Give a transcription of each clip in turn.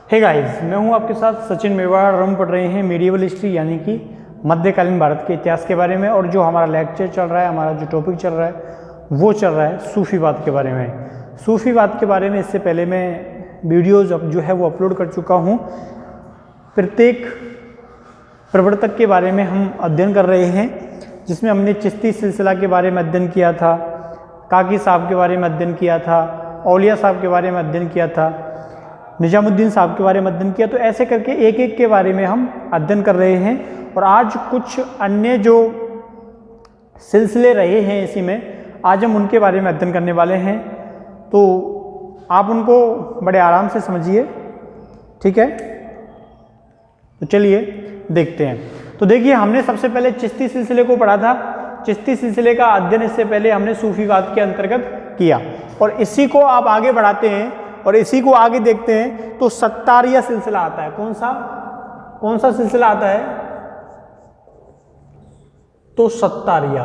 Hey guys, मैं हूं आपके साथ सचिन मेवाड़। हम पढ़ रहे हैं मीडिएवल हिस्ट्री यानी कि मध्यकालीन भारत के इतिहास के बारे में। और जो हमारा लेक्चर चल रहा है, हमारा जो टॉपिक चल रहा है वो चल रहा है सूफीवाद के बारे में। सूफीवाद के बारे में इससे पहले मैं वीडियोज़ जो है वो अपलोड कर चुका हूँ। प्रत्येक प्रवर्तक के बारे में हम अध्ययन कर रहे हैं, जिसमें हमने चिश्ती सिलसिला के बारे में अध्ययन किया था, काकी साहब के बारे में अध्ययन किया था, औलिया साहब के बारे में अध्ययन किया था, निजामुद्दीन साहब के बारे में अध्ययन किया। तो ऐसे करके एक एक के बारे में हम अध्ययन कर रहे हैं। और आज कुछ अन्य जो सिलसिले रहे हैं इसी में, आज हम उनके बारे में अध्ययन करने वाले हैं। तो आप उनको बड़े आराम से समझिए, ठीक है। तो चलिए देखते हैं। तो देखिए, हमने सबसे पहले चिश्ती सिलसिले को पढ़ा था। चिश्ती सिलसिले का अध्ययन इससे पहले हमने सूफीवाद के अंतर्गत किया, और इसी को आप आगे बढ़ाते हैं और इसी को आगे देखते हैं तो सत्तारिया सिलसिला आता है। कौन सा सिलसिला आता है? तो सत्तारिया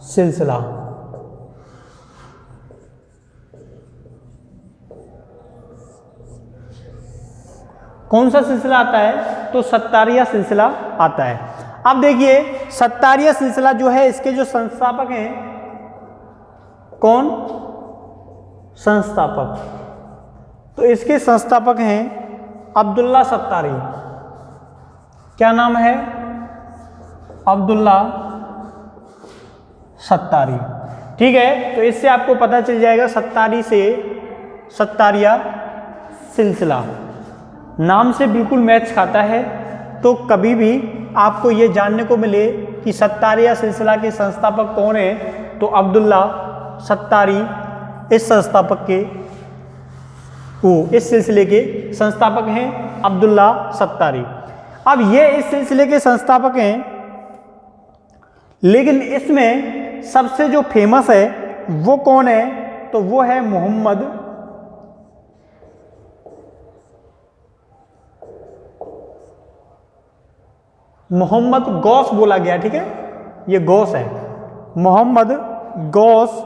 सिलसिला। कौन सा सिलसिला आता है? तो सत्तारिया सिलसिला आता है। अब देखिए, सत्तारिया सिलसिला जो है, इसके जो संस्थापक हैं, कौन संस्थापक? तो इसके संस्थापक हैं अब्दुल्ला सत्तारी। क्या नाम है? अब्दुल्ला सत्तारी। ठीक है, तो इससे आपको पता चल जाएगा सत्तारी से सत्तारिया सिलसिला नाम से बिल्कुल मैच खाता है। तो कभी भी आपको ये जानने को मिले कि सत्तारिया सिलसिला के संस्थापक कौन है, तो अब्दुल्ला सत्तारी इस संस्थापक के इस सिलसिले के संस्थापक हैं, अब्दुल्ला सत्तारी। अब ये इस सिलसिले के संस्थापक हैं, लेकिन इसमें सबसे जो फेमस है वो कौन है? तो वो है मोहम्मद गौस बोला गया। ठीक है, ये गौस है, मोहम्मद गौस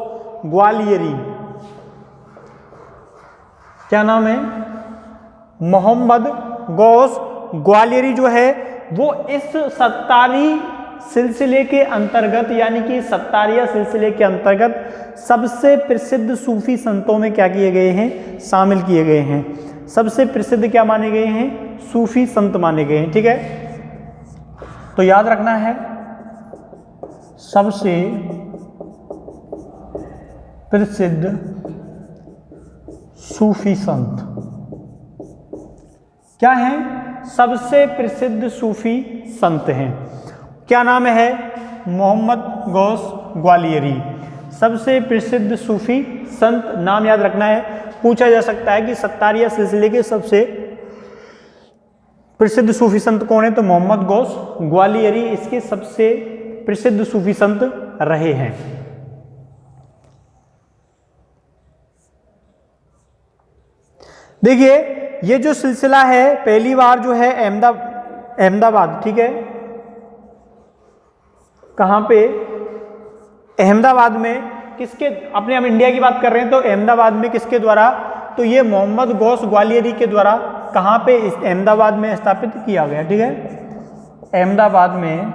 ग्वालियरी। क्या नाम है? मोहम्मद गौस ग्वालियरी जो है वो इस सत्तारी सिलसिले के अंतर्गत, यानी कि सत्तारिया सिलसिले के अंतर्गत सबसे प्रसिद्ध सूफी संतों में क्या किए गए हैं? शामिल किए गए हैं। सबसे प्रसिद्ध क्या माने गए हैं? सूफी संत माने गए हैं। ठीक है, तो याद रखना है, सबसे प्रसिद्ध सूफी संत क्या हैं? सबसे प्रसिद्ध सूफी संत हैं। क्या नाम है? मोहम्मद गौस ग्वालियरी। सबसे प्रसिद्ध सूफी संत, नाम याद रखना है। पूछा जा सकता है कि सत्तारिया सिलसिले के सबसे प्रसिद्ध सूफी संत कौन है? तो मोहम्मद गौस ग्वालियरी इसके सबसे प्रसिद्ध सूफी संत रहे हैं। देखिए, ये जो सिलसिला है पहली बार जो है अहमदाबाद, ठीक है, कहाँ पे? अहमदाबाद में। किसके? अपने हम इंडिया की बात कर रहे हैं, तो अहमदाबाद में किसके द्वारा? तो ये मोहम्मद गौस ग्वालियरी के द्वारा कहाँ पे? अहमदाबाद में स्थापित किया गया। ठीक है, अहमदाबाद में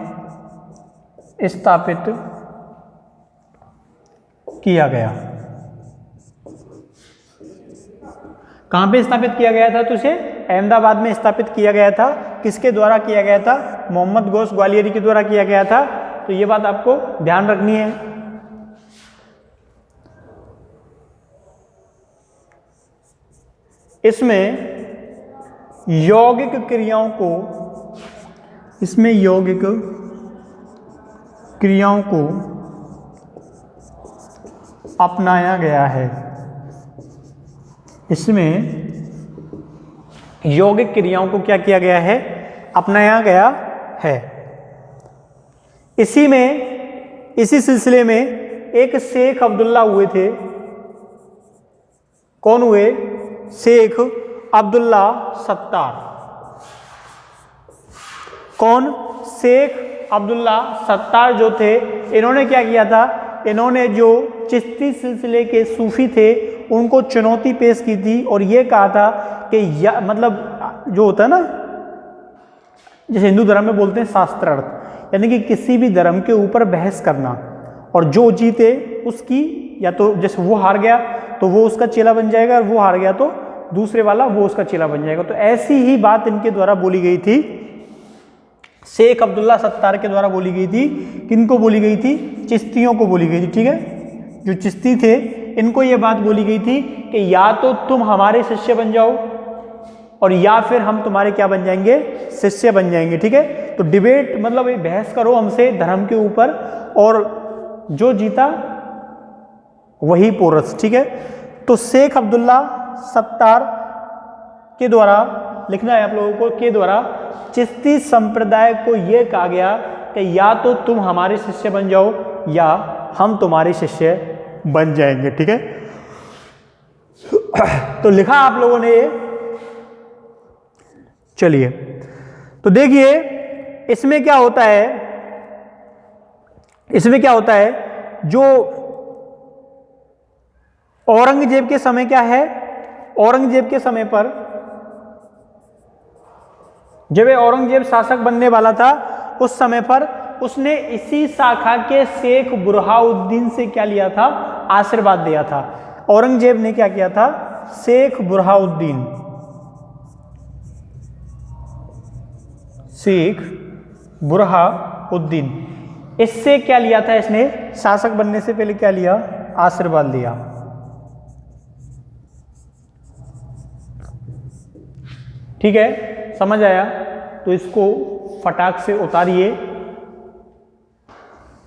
स्थापित किया गया। कहाँ पे स्थापित किया गया था? तो उसे अहमदाबाद में स्थापित किया गया था। किसके द्वारा किया गया था? मोहम्मद गौस ग्वालियरी के द्वारा किया गया था। तो ये बात आपको ध्यान रखनी है। इसमें यौगिक क्रियाओं को अपनाया गया है। इसमें यौगिक क्रियाओं को क्या किया गया है? अपनाया गया है। इसी सिलसिले में एक शेख अब्दुल्ला हुए थे। कौन हुए? शेख अब्दुल्ला सत्तार। कौन? शेख अब्दुल्ला सत्तार जो थे, इन्होंने क्या किया था? इन्होंने जो चिश्ती सिलसिले के सूफी थे उनको चुनौती पेश की थी और ये कहा था कि मतलब जो होता है ना, जैसे हिंदू धर्म में बोलते हैं शास्त्रार्थ, यानी कि किसी भी धर्म के ऊपर बहस करना, और जो जीते उसकी, या तो जैसे वो हार गया तो वो उसका चेला बन जाएगा, और वो हार गया तो दूसरे वाला वो उसका चेला बन जाएगा। तो ऐसी ही बात इनके द्वारा बोली गई थी, शेख अब्दुल्ला सत्तार के द्वारा बोली गई थी। किनको बोली गई थी? चिश्तियों को बोली गई थी। ठीक है, जो चिश्ती थे इनको ये बात बोली गई थी कि या तो तुम हमारे शिष्य बन जाओ और या फिर हम तुम्हारे क्या बन जाएंगे? शिष्य बन जाएंगे। ठीक है, तो डिबेट मतलब ये बहस करो हमसे धर्म के ऊपर, और जो जीता वही पोरस। ठीक है, तो शेख अब्दुल्ला सत्तार के द्वारा लिखना है आप लोगों को, के द्वारा चिश्ती संप्रदाय को यह कहा गया कि या तो तुम हमारे शिष्य बन जाओ या हम तुम्हारे शिष्य बन जाएंगे। ठीक है, तो लिखा आप लोगों ने ये। चलिए तो देखिए इसमें क्या होता है, इसमें क्या होता है, जो औरंगजेब के समय क्या है, औरंगजेब के समय पर जब औरंगजेब शासक बनने वाला था उस समय पर उसने इसी शाखा के शेख बुरहाउद्दीन से क्या लिया था? आशीर्वाद दिया था। औरंगजेब ने क्या किया था? शेख बुरहाउद्दीन, शेख बुरहाउद्दीन, इससे क्या लिया था? इसने शासक बनने से पहले क्या लिया? आशीर्वाद लिया। ठीक है, समझ आया? तो इसको फटाक से उतारिए,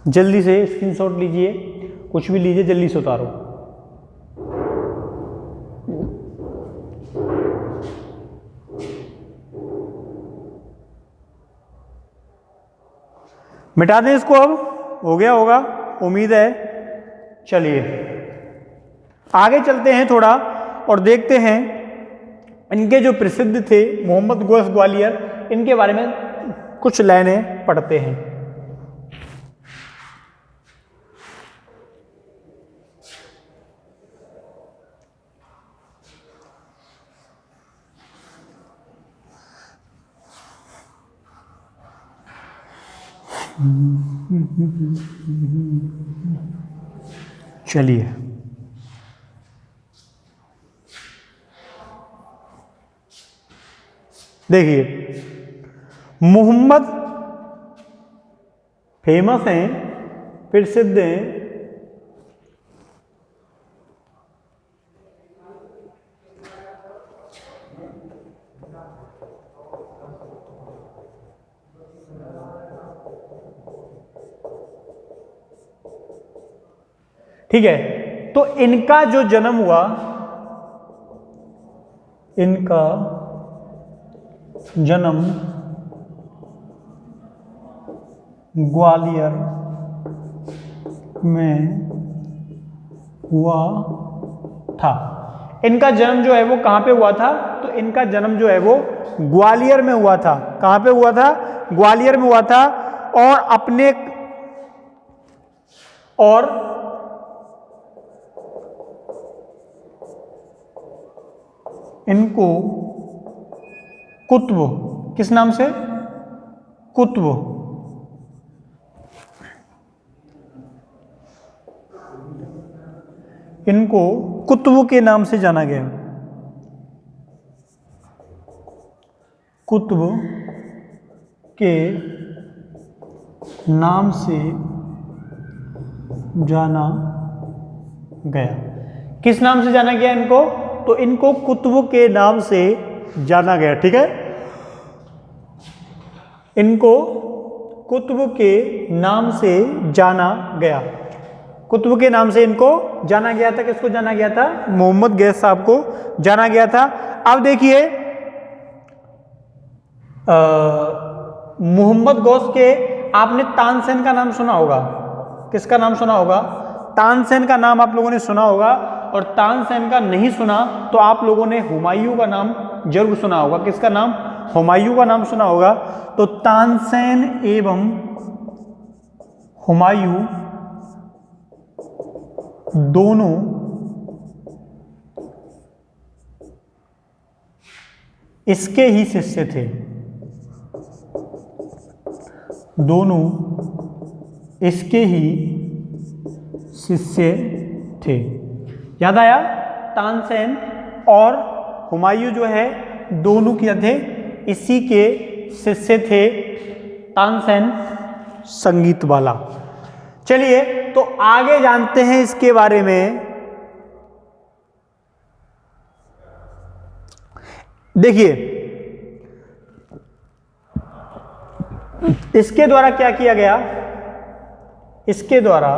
जल्दी से स्क्रीनशॉट लीजिए, कुछ भी लीजिए, जल्दी से उतारो। मिटा दें इसको, अब हो गया होगा उम्मीद है। चलिए आगे चलते हैं थोड़ा और देखते हैं इनके जो प्रसिद्ध थे मोहम्मद गौस ग्वालियर, इनके बारे में कुछ लाइनें पढ़ते हैं। चलिए देखिए, मोहम्मद फेमस हैं, प्रसिद्ध हैं, ठीक है। तो इनका जो जन्म हुआ, इनका जन्म ग्वालियर में हुआ था। इनका जन्म जो है वो कहां पे हुआ था? तो इनका जन्म जो है वो ग्वालियर में हुआ था। कहां पे हुआ था? ग्वालियर में हुआ था। और इनको कुतुब, किस नाम से? कुतुब, इनको कुतुब के नाम से जाना गया। कुतुब के नाम से जाना गया। किस नाम से जाना गया इनको? तो इनको कुतुब के नाम से जाना गया। ठीक है, इनको कुतुब के नाम से जाना गया। कुतुब के नाम से इनको जाना गया था। किसको जाना गया था? मोहम्मद गौस साहब को जाना गया था। अब देखिए मोहम्मद गौस के आपने तानसेन का नाम सुना होगा। किसका नाम सुना होगा? तानसेन का नाम आप लोगों ने सुना होगा। और तानसेन का नहीं सुना तो आप लोगों ने हुमायूं का नाम जरूर सुना होगा। किसका नाम? हुमायूं का नाम सुना होगा। तो तानसेन एवं हुमायूं दोनों इसके ही शिष्य थे, दोनों इसके ही शिष्य थे। याद आया? तानसेन और हुमायूं जो है दोनों क्या थे? इसी के शिष्य थे। तानसेन संगीत वाला। चलिए तो आगे जानते हैं इसके बारे में। देखिए इसके द्वारा क्या किया गया? इसके द्वारा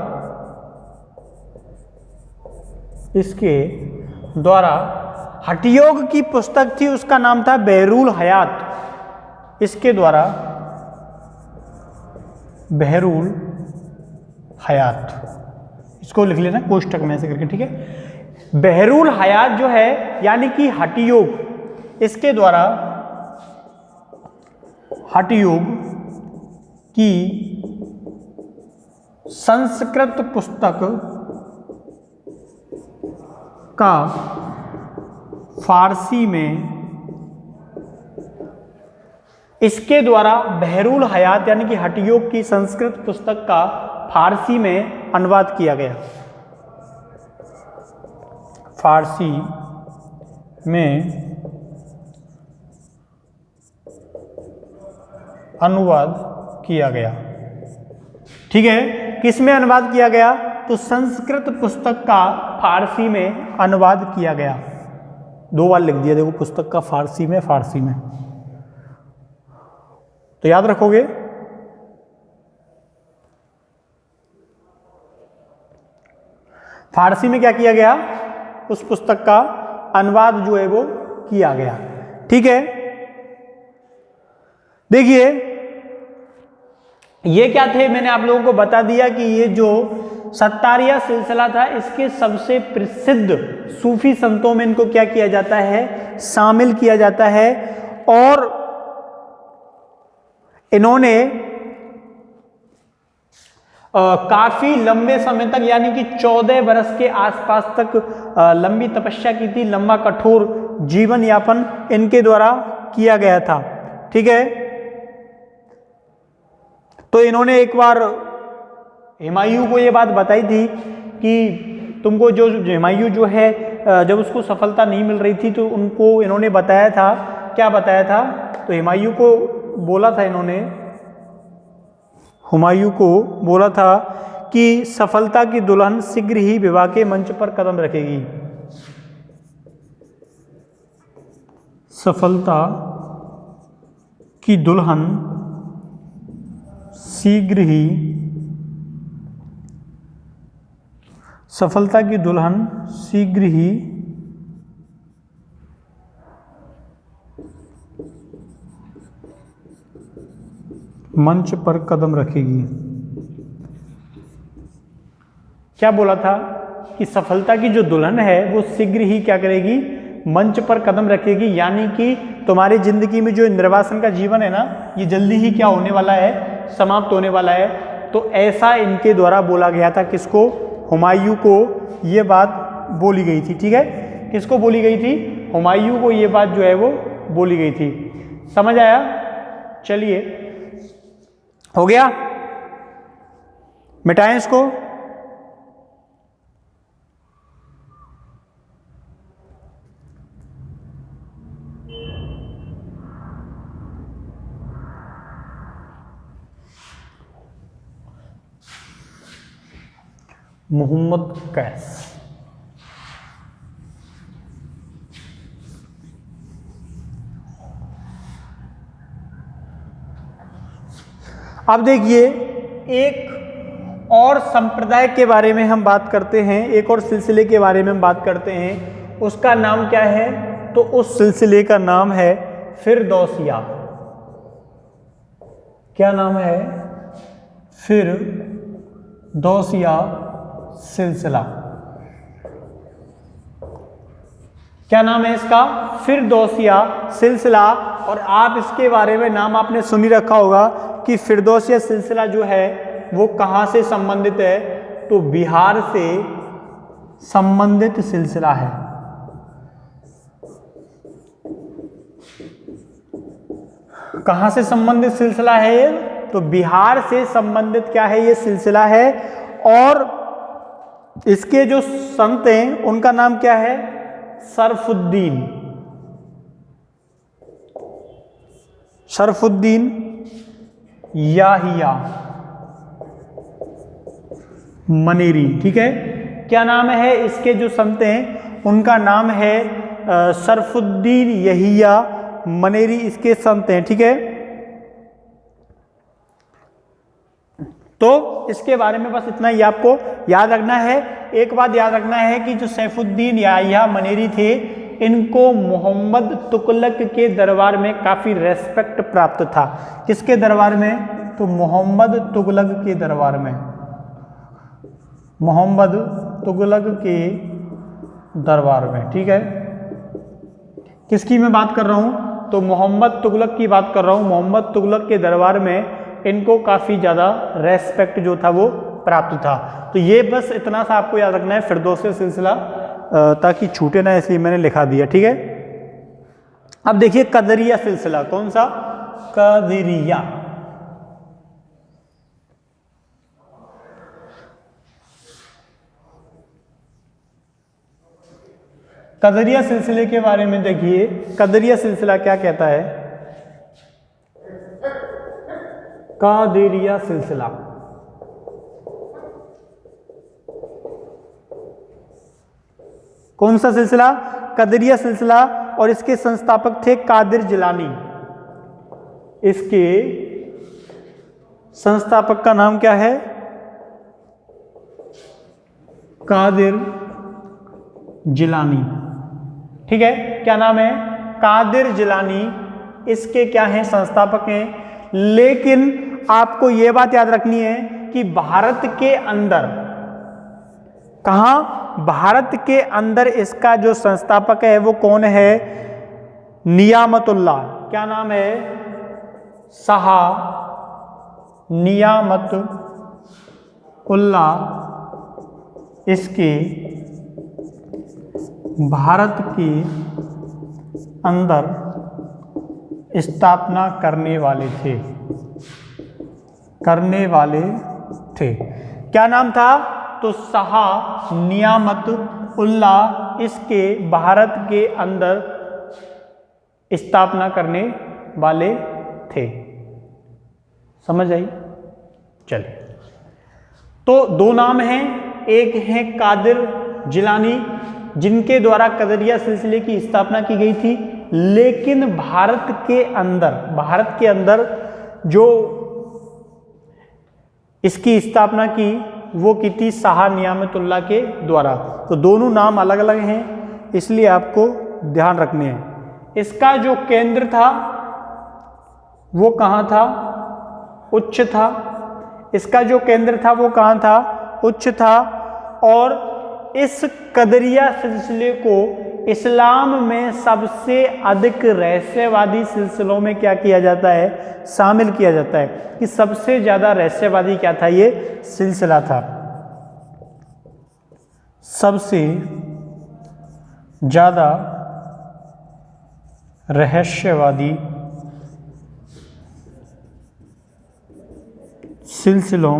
हठयोग की पुस्तक थी, उसका नाम था बहरूल हयात। इसके द्वारा बहरूल हयात, इसको लिख लेना कोष्टक में ऐसे करके, ठीक है। बहरूल हयात जो है यानी कि हठयोग, इसके द्वारा हठयोग की संस्कृत पुस्तक का फारसी में, इसके द्वारा बहरूल हयात यानी कि हठयोग की संस्कृत पुस्तक का फारसी में अनुवाद किया गया। फारसी में अनुवाद किया गया, ठीक है। किस में अनुवाद किया गया? तो संस्कृत पुस्तक का फारसी में अनुवाद किया गया। दो बार लिख दिया देखो, पुस्तक का फारसी में, फारसी में, तो याद रखोगे। फारसी में क्या किया गया? उस पुस्तक का अनुवाद जो है वो किया गया, ठीक है। देखिए ये क्या थे, मैंने आप लोगों को बता दिया कि ये जो सत्तारिया सिलसिला था, इसके सबसे प्रसिद्ध सूफी संतों में इनको क्या किया जाता है? शामिल किया जाता है। और इन्होंने काफी लंबे समय तक यानी कि 14 वर्ष के आसपास तक लंबी तपस्या की थी, लंबा कठोर जीवन यापन इनके द्वारा किया गया था, ठीक है। तो इन्होंने एक बार हुमायूं को ये बात बताई थी कि तुमको जो हुमायूं जो है जब उसको सफलता नहीं मिल रही थी तो उनको इन्होंने बताया था, क्या बताया था? तो हुमायूं को बोला था, इन्होंने हुमायूं को बोला था कि सफलता की दुल्हन शीघ्र ही विवाह के मंच पर कदम रखेगी। सफलता की दुल्हन शीघ्र ही, सफलता की दुल्हन शीघ्र ही मंच पर कदम रखेगी। क्या बोला था? कि सफलता की जो दुल्हन है वो शीघ्र ही क्या करेगी? मंच पर कदम रखेगी, यानी कि तुम्हारी जिंदगी में जो निर्वासन का जीवन है ना, ये जल्दी ही क्या होने वाला है? समाप्त होने वाला है। तो ऐसा इनके द्वारा बोला गया था। किसको? हुमायूं को ये बात बोली गई थी, ठीक है। किसको बोली गई थी? हुमायूं को ये बात जो है वो बोली गई थी। समझ आया? चलिए हो गया, मिटाएं इसको। मोहम्मद कैस, अब देखिए एक और संप्रदाय के बारे में हम बात करते हैं, एक और सिलसिले के बारे में हम बात करते हैं। उसका नाम क्या है? तो उस सिलसिले का नाम है फिरदौसिया। क्या नाम है? फिरदौसिया सिलसिला। क्या नाम है इसका? फिरदौसिया सिलसिला। और आप इसके बारे में नाम आपने सुन ही रखा होगा कि फिरदौसिया सिलसिला जो है वो कहाँ से संबंधित है? तो बिहार से संबंधित सिलसिला है। कहाँ से संबंधित सिलसिला है ये? तो बिहार से संबंधित क्या है ये सिलसिला है। और इसके जो संत हैं उनका नाम क्या है? शरफुद्दीन, शरफुद्दीन याहिया मनेरी। ठीक है, क्या नाम है इसके जो संत हैं उनका नाम है शरफुद्दीन यहिया मनेरी, इसके संत हैं। ठीक है, तो इसके बारे में बस इतना ही आपको याद रखना है। एक बात याद रखना है कि जो सैफुद्दीन याहिया मनेरी थे, इनको मोहम्मद तुगलक के दरबार में काफ़ी रेस्पेक्ट प्राप्त था। किसके दरबार में? तो मोहम्मद तुगलक के दरबार में, मोहम्मद तुगलक के दरबार में। ठीक है, किसकी मैं बात कर रहा हूँ? तो मोहम्मद तुगलक की बात कर रहा हूँ। मोहम्मद तुगलक के दरबार में इनको काफ़ी ज़्यादा रेस्पेक्ट जो था वो प्राप्त था। तो ये बस इतना सा आपको याद रखना है फिरदौसी सिलसिला, ताकि छूटे ना, इसलिए मैंने लिखा दिया। ठीक है, अब देखिए कदरिया सिलसिला। कौन सा? कदरिया। कदरिया सिलसिले के बारे में देखिए, कदरिया सिलसिला क्या कहता है? कादिरिया सिलसिला, कौन सा सिलसिला? कदरिया सिलसिला। और इसके संस्थापक थे कादिर जिलानी। इसके संस्थापक का नाम क्या है? कादिर जिलानी। ठीक है, क्या नाम है? कादिर जिलानी इसके क्या हैं? संस्थापक हैं। लेकिन आपको यह बात याद रखनी है कि भारत के अंदर, कहां? भारत के अंदर इसका जो संस्थापक है वो कौन है? नियामतुल्लाह। क्या नाम है? शाह नियामतुल्लाह इसके भारत के अंदर स्थापना करने वाले थे। क्या नाम था? तो शाह नियामतुल्लाह इसके भारत के अंदर स्थापना करने वाले थे। समझ आई? चलिए, तो दो नाम हैं, एक है कादिर जिलानी जिनके द्वारा कदरिया सिलसिले की स्थापना की गई थी। लेकिन भारत के अंदर जो इसकी स्थापना की वो की थी शाह नियामतुल्लाह के द्वारा। तो दोनों नाम अलग अलग हैं, इसलिए आपको ध्यान रखने हैं। इसका जो केंद्र था वो कहाँ था? उच्च था। इसका जो केंद्र था वो कहाँ था? उच्च था। और इस कदरिया सिलसिले को इस्लाम में सबसे अधिक रहस्यवादी सिलसिलों में क्या किया जाता है? शामिल किया जाता है कि सबसे ज़्यादा रहस्यवादी क्या था? ये सिलसिला था। सबसे ज़्यादा रहस्यवादी सिलसिलों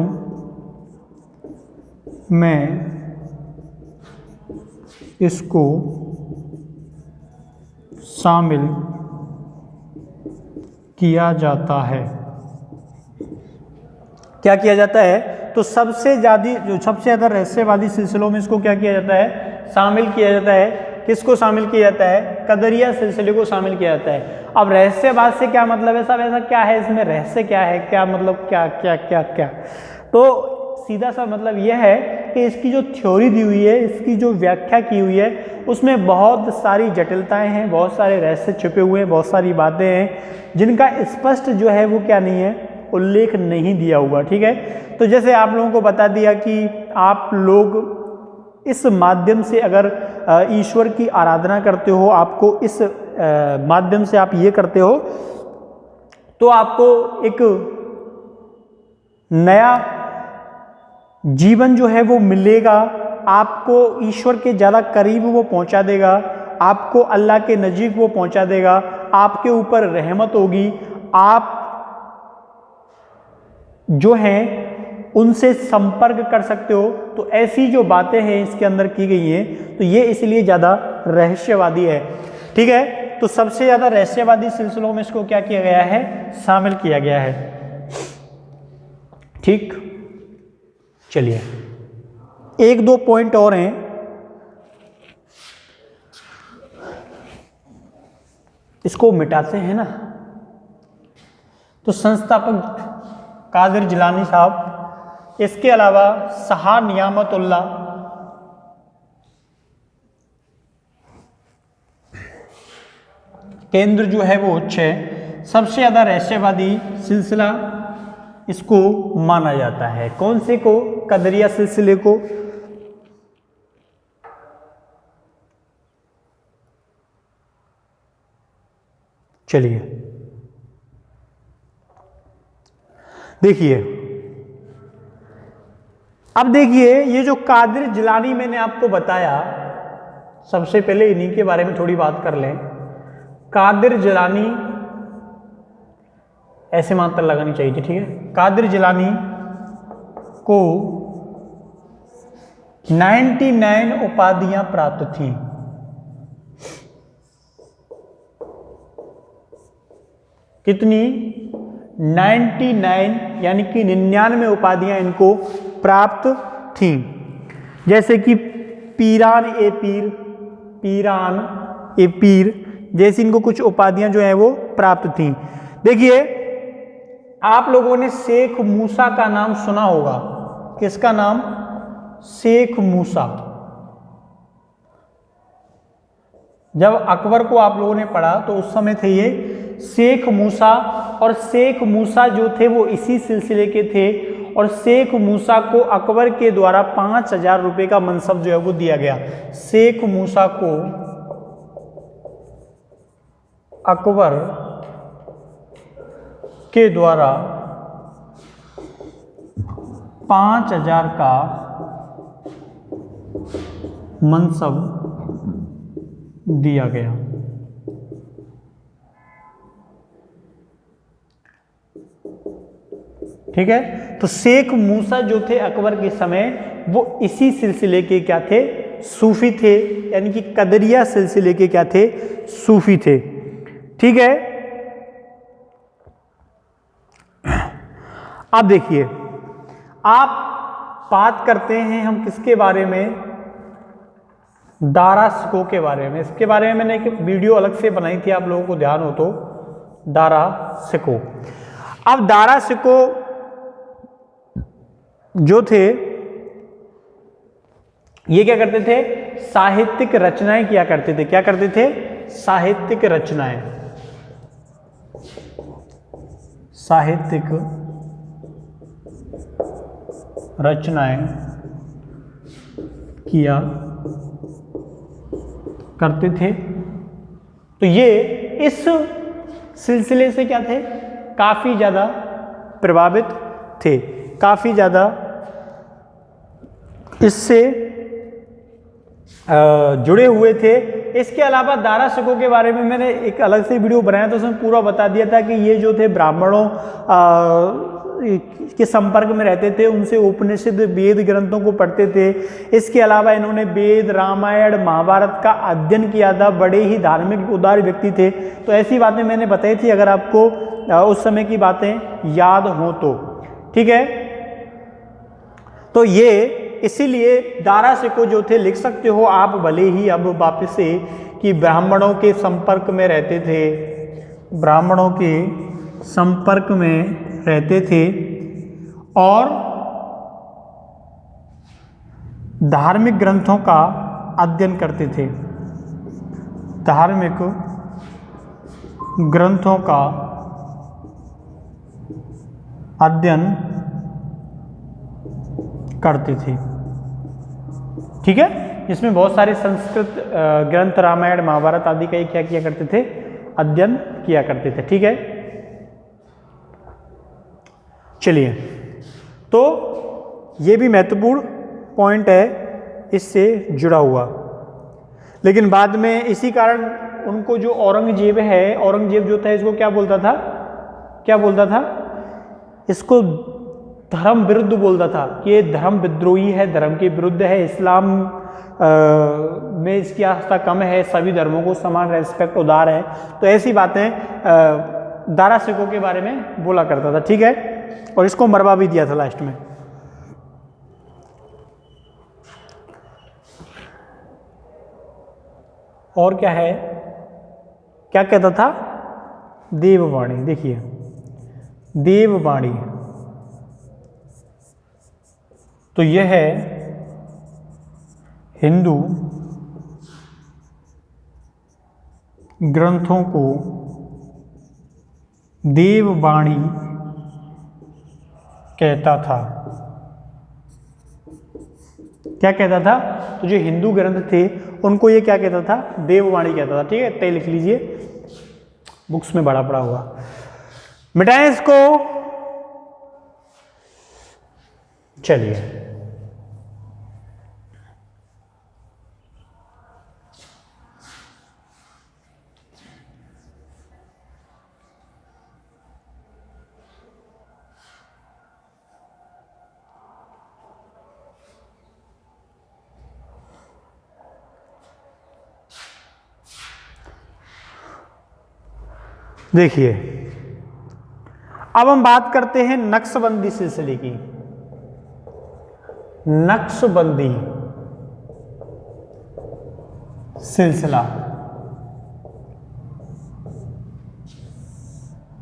में इसको शामिल किया जाता है। क्या किया जाता है? तो सबसे ज़्यादा रहस्यवादी सिलसिलों में इसको क्या किया जाता है? शामिल किया जाता है। किसको शामिल किया जाता है? कदरिया सिलसिले को शामिल किया जाता है। अब रहस्यवाद से क्या मतलब है साहब? ऐसा क्या है इसमें? रहस्य क्या है? क्या मतलब क्या क्या क्या क्या? तो सीधा सा मतलब यह है कि इसकी जो थ्योरी दी हुई है, इसकी जो व्याख्या की हुई है, उसमें बहुत सारी जटिलताएं हैं, बहुत सारे रहस्य छुपे हुए हैं, बहुत सारी बातें हैं जिनका स्पष्ट जो है वो क्या नहीं है? उल्लेख नहीं दिया हुआ। ठीक है, तो जैसे आप लोगों को बता दिया कि आप लोग इस माध्यम से अगर ईश्वर की आराधना करते हो, आपको इस माध्यम से आप ये करते हो, तो आपको एक नया जीवन जो है वो मिलेगा, आपको ईश्वर के ज़्यादा करीब वो पहुंचा देगा, आपको अल्लाह के नज़दीक वो पहुंचा देगा, आपके ऊपर रहमत होगी, आप जो हैं उनसे संपर्क कर सकते हो। तो ऐसी जो बातें हैं इसके अंदर की गई हैं, तो ये इसलिए ज़्यादा रहस्यवादी है। ठीक है, तो सबसे ज़्यादा रहस्यवादी सिलसिलों में इसको क्या किया गया है, शामिल किया गया है। ठीक, चलिए एक दो पॉइंट और हैं। इसको मिटाते हैं ना। तो संस्थापक कादिर जिलानी साहब, इसके अलावा शाह नियामतुल्लाह, केंद्र जो है वो उच्च है। सबसे ज़्यादा रहस्यवादी सिलसिला इसको माना जाता है। कौन से को? कदरिया सिलसिले को। चलिए देखिए, अब देखिए ये जो कादिर जिलानी मैंने आपको बताया, सबसे पहले इन्हीं के बारे में थोड़ी बात कर लें। कादिर जिलानी, ऐसे मात्रा लगानी चाहिए थी, ठीक है। कादिर जिलानी को 99 उपाधियां प्राप्त थीं। कितनी? 99, यानी कि 99 उपाधियां इनको प्राप्त थीं। जैसे कि पीरान ए पीर, पीरान ए पीर जैसी इनको कुछ उपाधियां जो हैं वो प्राप्त थीं। देखिए, आप लोगों ने शेख मूसा का नाम सुना होगा। किसका नाम? शेख मूसा। जब अकबर को आप लोगों ने पढ़ा तो उस समय थे ये शेख मूसा, और शेख मूसा जो थे वो इसी सिलसिले के थे। और शेख मूसा को अकबर के द्वारा 5000 रुपये का मनसब जो है वो दिया गया। शेख मूसा को अकबर के द्वारा 5000 का मनसब दिया गया। ठीक है, तो शेख मूसा जो थे अकबर के समय, वो इसी सिलसिले के क्या थे? सूफी थे, यानी कि कदरिया सिलसिले के क्या थे? सूफी थे। ठीक है, अब देखिए, आप बात करते हैं हम किसके बारे में? दारा सिको के बारे में। इसके बारे में मैंने एक वीडियो अलग से बनाई थी, आप लोगों को ध्यान हो तो, दारा सिको। अब दारा सिको जो थे ये क्या करते थे? साहित्यिक रचनाएं किया करते थे। क्या करते थे? साहित्यिक रचनाएं। साहित्यिक रचनाएं किया करते थे। तो ये इस सिलसिले से क्या थे? काफी ज्यादा प्रभावित थे, काफी ज्यादा इससे जुड़े हुए थे। इसके अलावा दारा सिको के बारे में मैंने एक अलग से वीडियो बनाया, तो उसमें पूरा बता दिया था कि ये जो थे ब्राह्मणों के संपर्क में रहते थे, उनसे उपनिषद वेद ग्रंथों को पढ़ते थे। इसके अलावा इन्होंने वेद, रामायण, महाभारत का अध्ययन किया था। बड़े ही धार्मिक उदार व्यक्ति थे। तो ऐसी बातें मैंने बताई थी, अगर आपको उस समय की बातें याद हो तो। ठीक है, तो ये इसीलिए दारा सिको जो थे, लिख सकते हो आप भले ही अब वापस से, कि ब्राह्मणों के संपर्क में रहते थे, ब्राह्मणों के संपर्क में रहते थे और धार्मिक ग्रंथों का अध्ययन करते थे। धार्मिक ग्रंथों का अध्ययन करते थे। ठीक है, इसमें बहुत सारे संस्कृत ग्रंथ, रामायण, महाभारत आदि का क्या किया करते थे? अध्ययन किया करते थे। ठीक है, चलिए, तो ये भी महत्वपूर्ण पॉइंट है इससे जुड़ा हुआ। लेकिन बाद में इसी कारण उनको जो औरंगजेब है, औरंगजेब जो था इसको क्या बोलता था? क्या बोलता था, इसको धर्म विरुद्ध बोलता था कि ये धर्म विद्रोही है, धर्म के विरुद्ध है, इस्लाम में इसकी आस्था कम है, सभी धर्मों को समान रेस्पेक्ट उदार है। तो ऐसी बातें दारा सिकों के बारे में बोला करता था, ठीक है। और इसको मरवा भी दिया था लास्ट में। और क्या है, क्या कहता था, देववाणी। देखिए देववाणी, तो यह है हिंदू ग्रंथों को देववाणी कहता था। क्या कहता था, तो जो हिंदू ग्रंथ थे उनको ये क्या कहता था, देववाणी कहता था, ठीक है। तय लिख लीजिए, बुक्स में बड़ा पड़ा हुआ। मिटाएं इसको। चलिए देखिए, अब हम बात करते हैं नक्शबंदी सिलसिले की। नक्शबंदी सिलसिला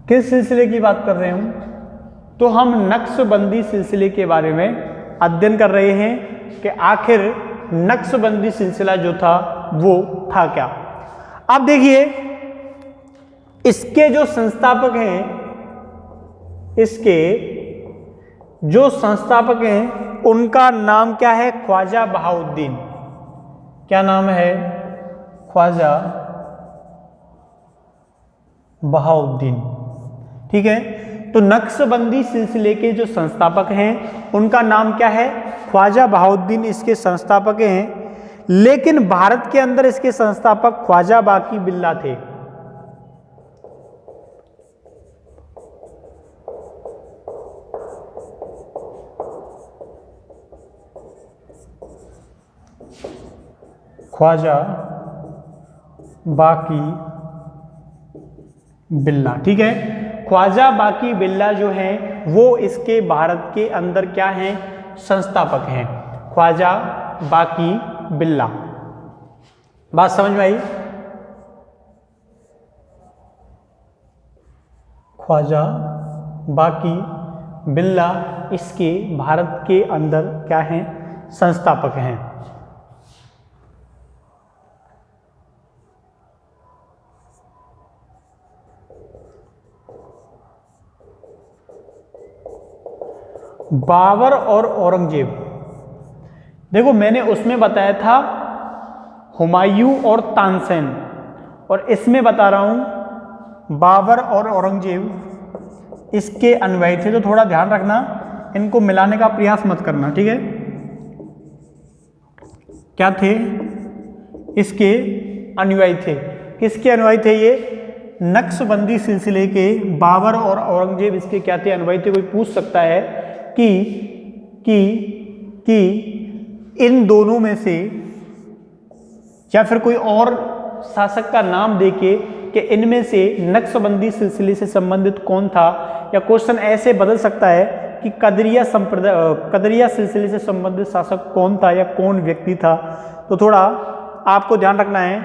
किस सिलसिले की बात कर रहे हूं, तो हम नक्शबंदी सिलसिले के बारे में अध्ययन कर रहे हैं कि आखिर नक्शबंदी सिलसिला जो था वो था क्या। अब देखिए, इसके जो संस्थापक हैं, इसके जो संस्थापक हैं उनका नाम क्या है, ख्वाजा बहाउद्दीन। क्या नाम है, ख्वाजा बहाउद्दीन, ठीक है। तो नक्शबंदी सिलसिले के जो संस्थापक हैं उनका नाम क्या है, ख्वाजा बहाउद्दीन इसके संस्थापक हैं। लेकिन भारत के अंदर इसके संस्थापक ख्वाजा बाकी बिल्ला थे। ख्वाजा बाकी बिल्ला, ठीक है। ख्वाजा बाकी बिल्ला जो हैं वो इसके भारत के अंदर क्या हैं, संस्थापक हैं, ख्वाजा बाकी बिल्ला। बात समझ में आई। ख्वाजा बाकी बिल्ला इसके भारत के अंदर क्या हैं, संस्थापक हैं। बाबर और औरंगजेब, देखो मैंने उसमें बताया था हुमायूं और तानसेन, और इसमें बता रहा हूं बाबर और औरंगजेब इसके अनुयायी थे। तो थोड़ा ध्यान रखना, इनको मिलाने का प्रयास मत करना, ठीक है। क्या थे, इसके अनुयायी थे। किसके अनुयायी थे ये, नक्शबंदी सिलसिले के बाबर और औरंगजेब इसके क्या थे, अनुयायी थे। कोई पूछ सकता है कि इन दोनों में से या फिर कोई और शासक का नाम देके कि इनमें से नक्शबंदी सिलसिले से संबंधित कौन था, या क्वेश्चन ऐसे बदल सकता है कि कदरिया सिलसिले से संबंधित शासक कौन था या कौन व्यक्ति था। तो थोड़ा आपको ध्यान रखना है,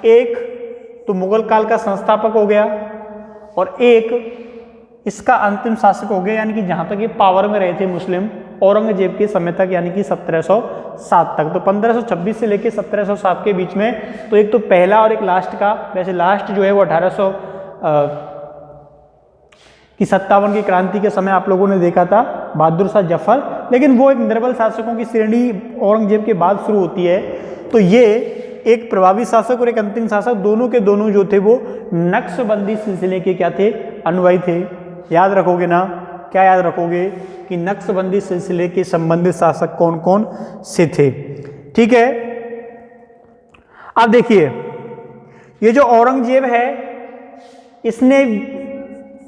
एक तो मुगल काल का संस्थापक हो गया और एक इसका अंतिम शासक हो गया, यानी कि जहां तक ये पावर में रहे थे मुस्लिम, औरंगजेब के समय तक, यानी कि 1707 तक। तो 1526 से लेकर 1707 के बीच में, तो एक तो पहला और एक लास्ट का। वैसे लास्ट जो है वो 1800 की 57 की क्रांति के समय आप लोगों ने देखा था, बहादुर शाह जफर। लेकिन वो एक निर्बल शासकों की श्रेणी औरंगजेब के बाद शुरू होती है। तो ये एक प्रभावी शासक और एक अंतिम शासक, दोनों के दोनों जो थे वो नक्शबंदी सिलसिले के क्या थे, अनुयायी थे। याद रखोगे ना, क्या याद रखोगे कि नक्शबंदी सिलसिले के संबंधित शासक कौन कौन से थे, ठीक है। अब देखिए, ये जो औरंगजेब है इसने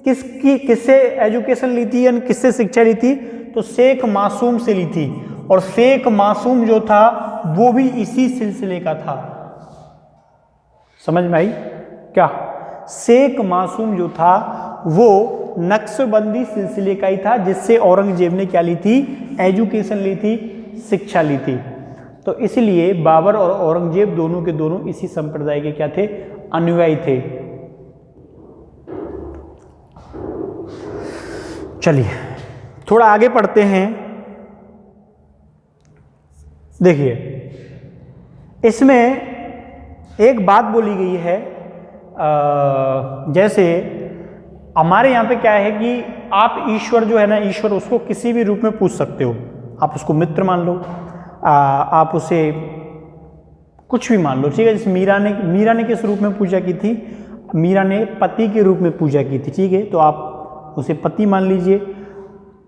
किससे एजुकेशन ली थी यानी किससे शिक्षा ली थी? तो शेख मासूम से ली थी। और शेख मासूम जो था वो भी इसी सिलसिले का था। समझ में आई क्या? शेख मासूम जो था वो नक्शबंदी सिलसिले का ही था, जिससे औरंगजेब ने क्या ली थी? एजुकेशन ली थी, शिक्षा ली थी। तो इसलिए बाबर और औरंगजेब दोनों के दोनों इसी संप्रदाय के क्या थे? अनुयायी थे। चलिए थोड़ा आगे पढ़ते हैं। देखिए इसमें एक बात बोली गई है, जैसे हमारे यहाँ पे क्या है कि आप ईश्वर जो है ना, ईश्वर उसको किसी भी रूप में पूछ सकते हो। आप उसको मित्र मान लो, आप उसे कुछ भी मान लो, ठीक है। जैसे मीरा ने किस रूप में पूजा की थी? मीरा ने पति के रूप में पूजा की थी, ठीक है। तो आप उसे पति मान लीजिए।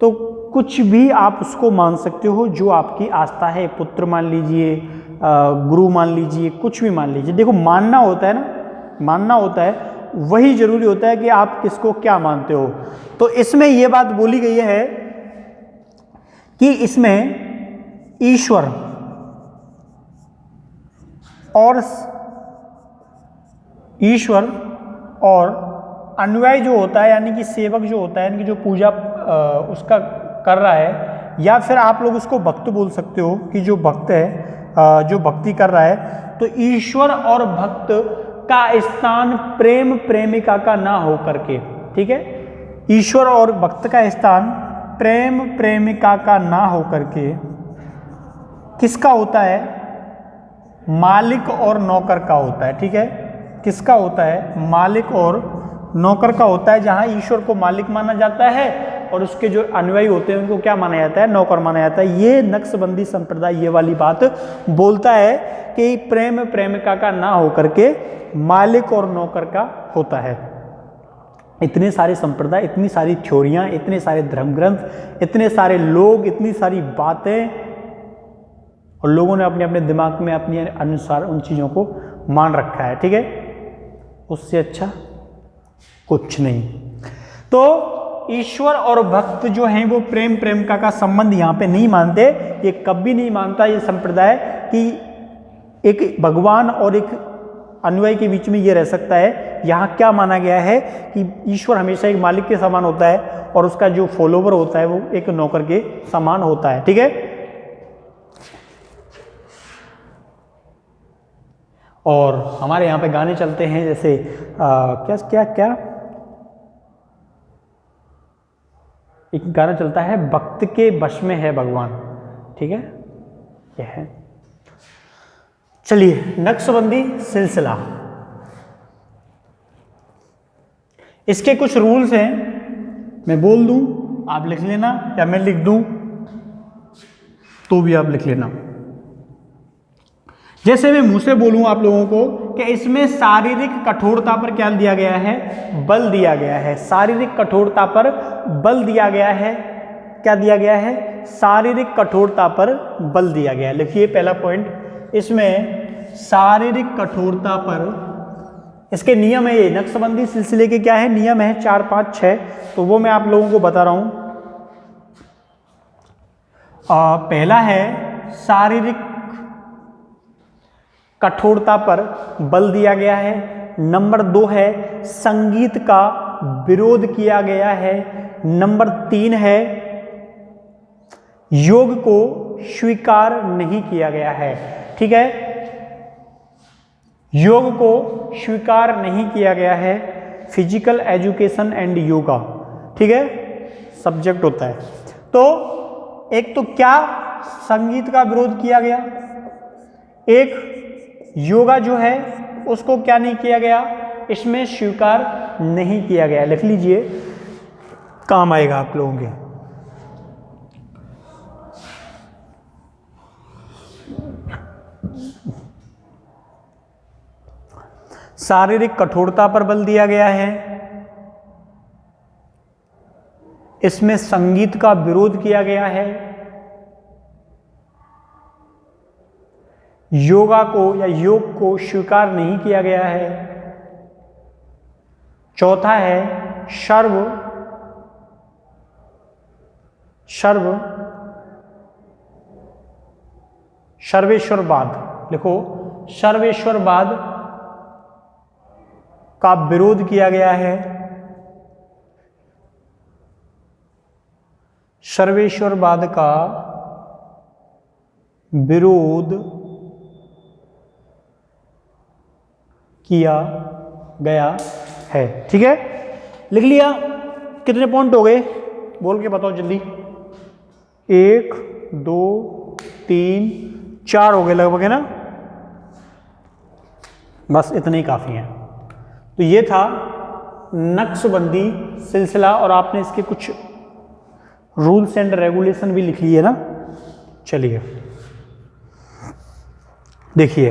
तो कुछ भी आप उसको मान सकते हो जो आपकी आस्था है। पुत्र मान लीजिए, गुरु मान लीजिए, कुछ भी मान लीजिए। देखो मानना होता है ना, मानना होता है, वही जरूरी होता है कि आप किसको क्या मानते हो। तो इसमें यह बात बोली गई है कि इसमें ईश्वर और अनुयायी जो होता है, यानी कि सेवक जो होता है, यानी कि जो पूजा उसका कर रहा है, या फिर आप लोग उसको भक्त बोल सकते हो कि जो भक्त है, जो भक्ति कर रहा है। तो ईश्वर और भक्त का स्थान प्रेम प्रेमिका का ना हो करके, ठीक है। ईश्वर और भक्त का स्थान प्रेम प्रेमिका का ना हो करके किसका होता है? मालिक और नौकर का होता है, ठीक है। किसका होता है? मालिक और नौकर का होता है। जहां ईश्वर को मालिक माना जाता है और उसके जो अनुयायी होते हैं उनको क्या माना जाता है? नौकर माना जाता है। ये नक्शबंदी संप्रदाय ये वाली बात बोलता है कि प्रेम प्रेमिका का ना होकर के मालिक और नौकर का होता है। इतने सारे संप्रदाय, इतनी सारी थ्योरियां, इतने सारे धर्म ग्रंथ, इतने सारे लोग, इतनी सारी बातें, और लोगों ने अपने अपने दिमाग में अपने अनुसार उन चीज़ों को मान रखा है, ठीक है। उससे अच्छा कुछ नहीं। तो ईश्वर और भक्त जो हैं वो प्रेम प्रेमिका का संबंध यहाँ पे नहीं मानते। ये कभी नहीं मानता ये संप्रदाय कि एक भगवान और एक अनुयायी के बीच में ये रह सकता है। यहाँ क्या माना गया है कि ईश्वर हमेशा एक मालिक के समान होता है और उसका जो फॉलोवर होता है वो एक नौकर के समान होता है, ठीक है। और हमारे यहाँ पे गाने चलते हैं, जैसे क्या क्या क्या एक गाना चलता है, भक्त के वश में है भगवान, ठीक है। यह है। चलिए नक्शबंदी सिलसिला, इसके कुछ रूल्स हैं। मैं बोल दूं आप लिख लेना, या मैं लिख दूं तो भी आप लिख लेना। जैसे मैं मुंह से बोलूं आप लोगों को कि इसमें शारीरिक कठोरता पर क्या दिया गया है? बल दिया गया है। शारीरिक कठोरता पर बल दिया गया है। क्या दिया गया है? शारीरिक कठोरता पर बल दिया गया है। लिखिए पहला पॉइंट, इसमें शारीरिक कठोरता पर, इसके नियम है, ये नक्शबंदी सिलसिले के क्या है नियम है? 4, 5, 6। तो वो मैं आप लोगों को बता रहा हूं। पहला है शारीरिक कठोरता पर बल दिया गया है। नंबर 2 है संगीत का विरोध किया गया है। नंबर 3 है योग को स्वीकार नहीं किया गया है, ठीक है। योग को स्वीकार नहीं किया गया है। फिजिकल एजुकेशन एंड योगा, ठीक है, सब्जेक्ट होता है। तो एक तो क्या संगीत का विरोध किया गया, एक योगा जो है उसको क्या नहीं किया गया, इसमें स्वीकार नहीं किया गया। लिख लीजिए, काम आएगा आप लोगों के। शारीरिक कठोरता पर बल दिया गया है, इसमें संगीत का विरोध किया गया है, योगा को या योग को स्वीकार नहीं किया गया है। चौथा है सर्वेश्वरवाद, लिखो, सर्वेश्वरवाद का विरोध किया गया है। सर्वेश्वरवाद का विरोध किया गया है। ठीक है, लिख लिया? कितने पॉइंट हो गए बोल के बताओ जल्दी। 1 2 3 4 हो गए लगभग, है ना? बस इतने ही काफ़ी हैं। तो ये था नक्शबंदी सिलसिला, और आपने इसके कुछ रूल्स एंड रेगुलेशन भी लिख लिए ना। चलिए देखिए,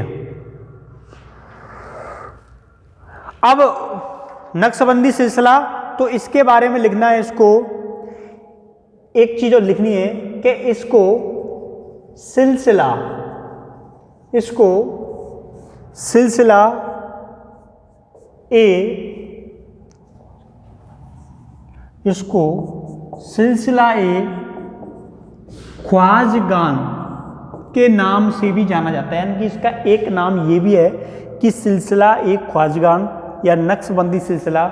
अब नक्शबंदी सिलसिला, तो इसके बारे में लिखना है। इसको एक चीज और लिखनी है कि इसको सिलसिला ए, इसको सिलसिला ए ख्वाजगान के नाम से भी जाना जाता है। यानी कि इसका एक नाम ये भी है कि सिलसिला ए ख्वाजगान या नक्शबंदी सिलसिला,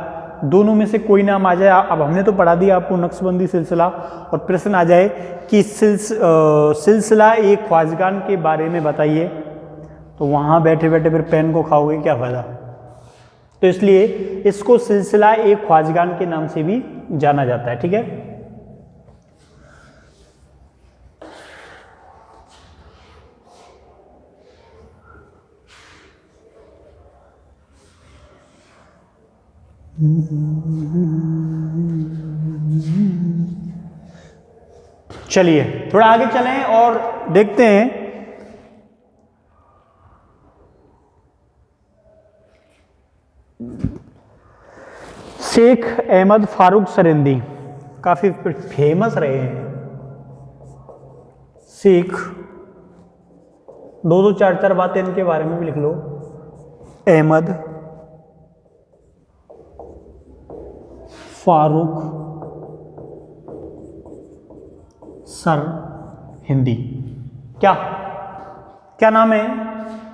दोनों में से कोई नाम आ जाए। अब हमने तो पढ़ा दिया आपको नक्शबंदी सिलसिला, और प्रश्न आ जाए कि सिलसिला ए ख्वाजगान के बारे में बताइए, तो वहाँ बैठे बैठे फिर पेन को खाओगे, क्या फ़ायदा। तो इसलिए इसको सिलसिला ए ख्वाजगान के नाम से भी जाना जाता है। ठीक है, चलिए थोड़ा आगे चलें और देखते हैं। शेख अहमद फारूक सरहिंदी काफी फेमस रहे हैं। शेख, 2-2 4-4 बातें इनके बारे में भी लिख लो। अहमद फारूक सरहिंदी, क्या क्या नाम है?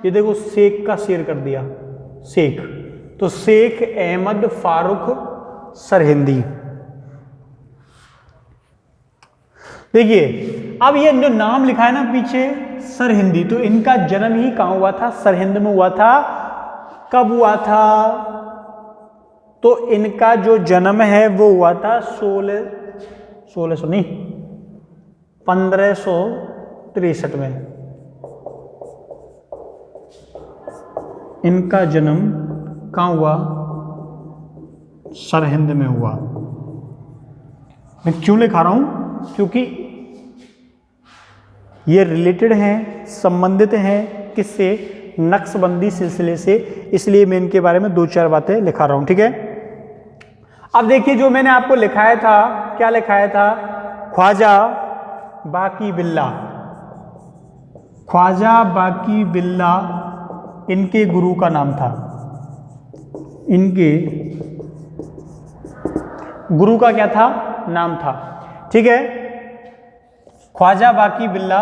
ये देखो, शेख का शेर कर दिया, शेख, तो शेख अहमद फारूक सरहिंदी। देखिए, अब ये जो नाम लिखा है ना पीछे सरहिंदी, तो इनका जन्म ही कहां हुआ था? सरहिंद में हुआ था। कब हुआ था? तो इनका जो जन्म है वो हुआ था 1563 में। इनका जन्म कहाँ हुआ? सरहिंद में हुआ। मैं क्यों लिखा रहा हूं? क्योंकि ये रिलेटेड हैं, संबंधित हैं किससे? नक्शबंदी सिलसिले से, इसलिए मैं इनके बारे में 2-4 बातें लिखा रहा हूं। ठीक है, अब देखिए जो मैंने आपको लिखाया था, क्या लिखाया था? ख्वाजा बाकी बिल्ला। ख्वाजा बाकी बिल्ला इनके गुरु का नाम था। इनके गुरु का क्या था? नाम था। ठीक है, ख्वाजा बाकी बिल्ला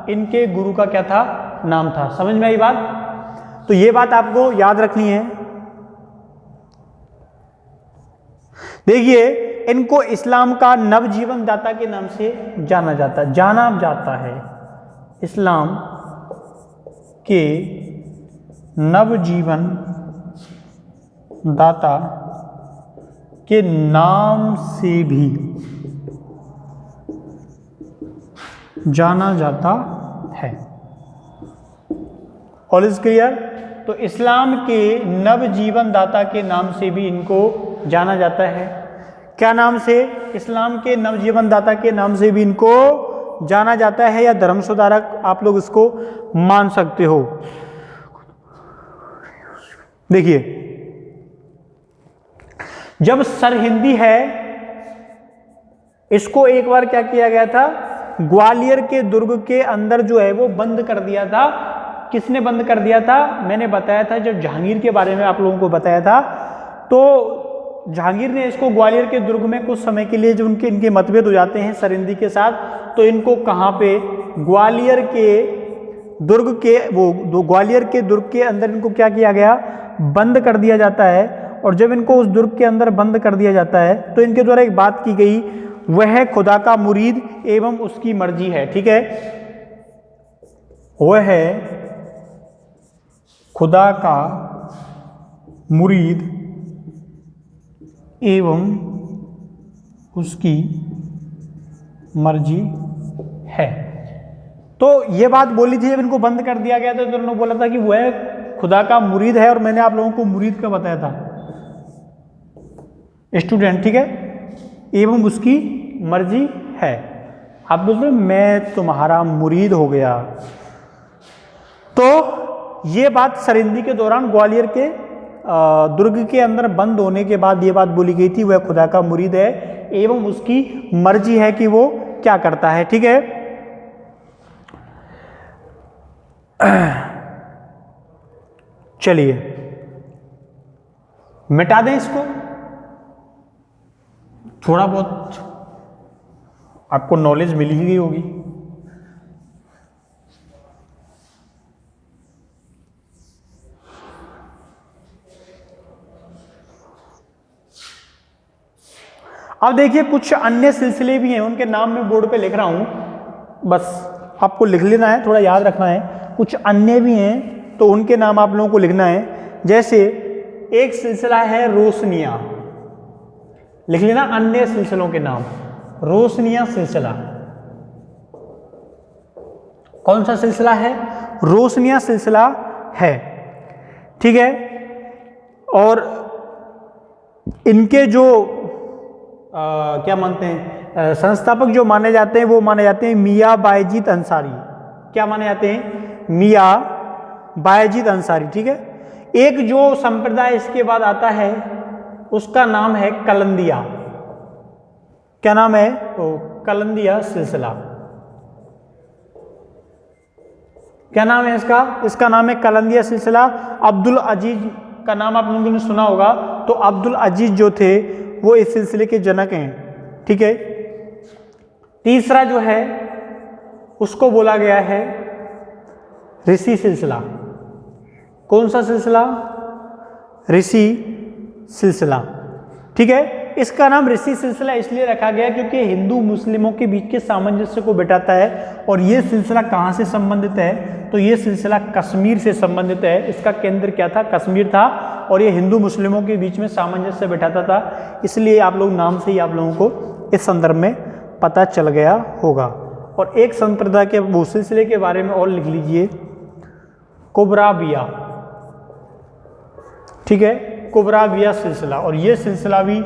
इनके गुरु का क्या था? नाम था। समझ में आई बात? तो ये बात आपको याद रखनी है। देखिए, इनको इस्लाम का नवजीवन दाता के नाम से जाना जाता है। इस्लाम के नवजीवन दाता के नाम से भी जाना जाता है। All is clear? तो इस्लाम के नवजीवन दाता के नाम से भी इनको जाना जाता है। क्या नाम से? इस्लाम के नवजीवन दाता के नाम से भी इनको जाना जाता है, या धर्म सुधारक आप लोग इसको मान सकते हो। देखिए, जब सरहिंदी है, इसको एक बार क्या किया गया था? ग्वालियर के दुर्ग के अंदर जो है वो बंद कर दिया था। किसने बंद कर दिया था? मैंने बताया था, जब जहांगीर के बारे में आप लोगों को बताया था, तो जहांगीर ने इसको ग्वालियर के दुर्ग में कुछ समय के लिए, जो इनके मतभेद हो जाते हैं सरिंदी के साथ, तो इनको कहाँ पे, ग्वालियर के दुर्ग के अंदर इनको क्या किया गया, बंद कर दिया जाता है। और जब इनको उस दुर्ग के अंदर बंद कर दिया जाता है तो इनके द्वारा एक बात की गई, वह खुदा का मुरीद एवं उसकी मर्जी है। ठीक है, वह है खुदा का मुरीद एवं उसकी मर्जी है। तो ये बात बोली थी जब इनको बंद कर दिया गया था, तो उन्होंने बोला था कि वह खुदा का मुरीद है, और मैंने आप लोगों को मुरीद का बताया था, स्टूडेंट। ठीक है, एवं उसकी मर्जी है। आप बोल रहे मैं तुम्हारा मुरीद हो गया। तो ये बात सरिंदी के दौरान ग्वालियर के दुर्ग के अंदर बंद होने के बाद ये बात बोली गई थी, वह खुदा का मुरीद है एवं उसकी मर्जी है कि वो क्या करता है। ठीक है, चलिए मिटा दें इसको। थोड़ा बहुत आपको नॉलेज मिल ही गई होगी। अब देखिए कुछ अन्य सिलसिले भी हैं, उनके नाम मैं बोर्ड पे लिख रहा हूं, बस आपको लिख लेना है, थोड़ा याद रखना है। कुछ अन्य भी हैं तो उनके नाम आप लोगों को लिखना है। जैसे एक सिलसिला है रोशनिया, लिख लेना अन्य सिलसिलों के नाम। रोशनिया सिलसिला, कौन सा सिलसिला है, रोशनिया सिलसिला है। ठीक है, और इनके जो क्या मानते हैं संस्थापक जो माने जाते हैं, वो माने जाते हैं मियाँ बायजीद अंसारी। क्या माने जाते हैं, मियाँ बायजीद अंसारी। ठीक है, एक जो संप्रदाय इसके बाद आता है उसका नाम है कलंदिया। क्या नाम है, तो कलंदिया सिलसिला। क्या नाम है इसका, इसका नाम है कलंदिया सिलसिला। अब्दुल अजीज का नाम आप लोगों ने सुना होगा, तो अब्दुल अजीज जो थे वो इस सिलसिले के जनक हैं। ठीक है, तीसरा जो है उसको बोला गया है ऋषि सिलसिला। कौन सा सिलसिला, ऋषि सिलसिला। ठीक है, इसका नाम ऋषि सिलसिला इसलिए रखा गया क्योंकि हिंदू मुस्लिमों के बीच के सामंजस्य को बिठाता है। और ये सिलसिला कहाँ से संबंधित है, तो ये सिलसिला कश्मीर से संबंधित है। इसका केंद्र क्या था, कश्मीर था, और ये हिंदू मुस्लिमों के बीच में सामंजस्य बिठाता था। इसलिए आप लोग नाम से ही आप लोगों को इस संदर्भ में पता चल गया होगा। और एक संप्रदाय के वो सिलसिले के बारे में और लिख लीजिए, कुबराबिया। ठीक है, कुबराबिया सिलसिला, और ये सिलसिला भी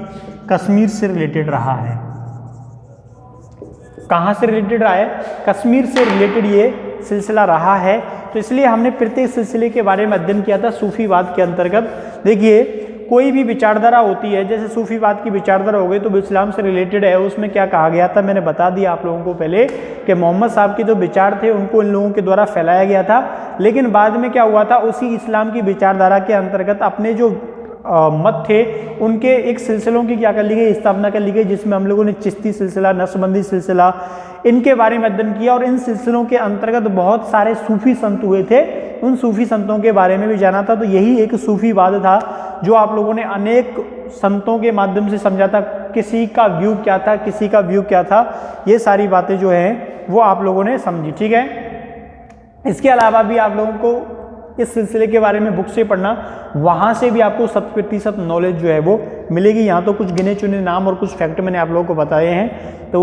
कश्मीर से रिलेटेड रहा है। कहाँ से रिलेटेड रहा है, कश्मीर से रिलेटेड ये सिलसिला रहा है। तो इसलिए हमने प्रत्येक सिलसिले के बारे में अध्ययन किया था सूफीवाद के अंतर्गत। देखिए कोई भी विचारधारा होती है, जैसे सूफीवाद की विचारधारा हो गई तो इस्लाम से रिलेटेड है। उसमें क्या कहा गया था, मैंने बता दिया आप लोगों को पहले कि मोहम्मद साहब के जो विचार थे उनको इन लोगों के द्वारा फैलाया गया था। लेकिन बाद में क्या हुआ था, उसी इस्लाम की विचारधारा के अंतर्गत अपने जो मत थे उनके एक सिलसिलों की क्या कर ली गई, स्थापना कर ली गई, जिसमें हम लोगों ने चिश्ती सिलसिला, नक्शबंदी सिलसिला, इनके बारे में अध्ययन किया। और इन सिलसिलों के अंतर्गत बहुत सारे सूफी संत हुए थे, उन सूफी संतों के बारे में भी जाना था। तो यही एक सूफीवाद था जो आप लोगों ने अनेक संतों के माध्यम से समझा था। किसी का व्यू क्या था, किसी का व्यू क्या था, ये सारी बातें जो हैं वो आप लोगों ने समझी। ठीक है, इसके अलावा भी आप लोगों को इस सिलसिले के बारे में बुक से पढ़ना, वहाँ से भी आपको 100% नॉलेज जो है वो मिलेगी। यहाँ तो कुछ गिने चुने नाम और कुछ फैक्ट मैंने आप लोगों को बताए हैं। तो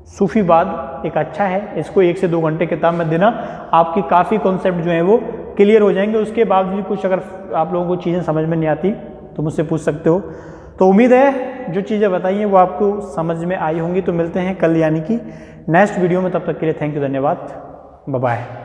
सूफीवाद एक अच्छा है, इसको 1 से 2 घंटे किताब में देना, आपकी काफ़ी कॉन्सेप्ट जो है वो क्लियर हो जाएंगे। उसके बाद भी कुछ अगर आप लोगों को चीज़ें समझ में नहीं आती तो मुझसे पूछ सकते हो। तो उम्मीद है जो चीज़ें बताई हैं वो आपको समझ में आई होंगी। तो मिलते हैं कल यानी कि नेक्स्ट वीडियो में, तब तक के लिए थैंक यू, धन्यवाद, बाय बाय।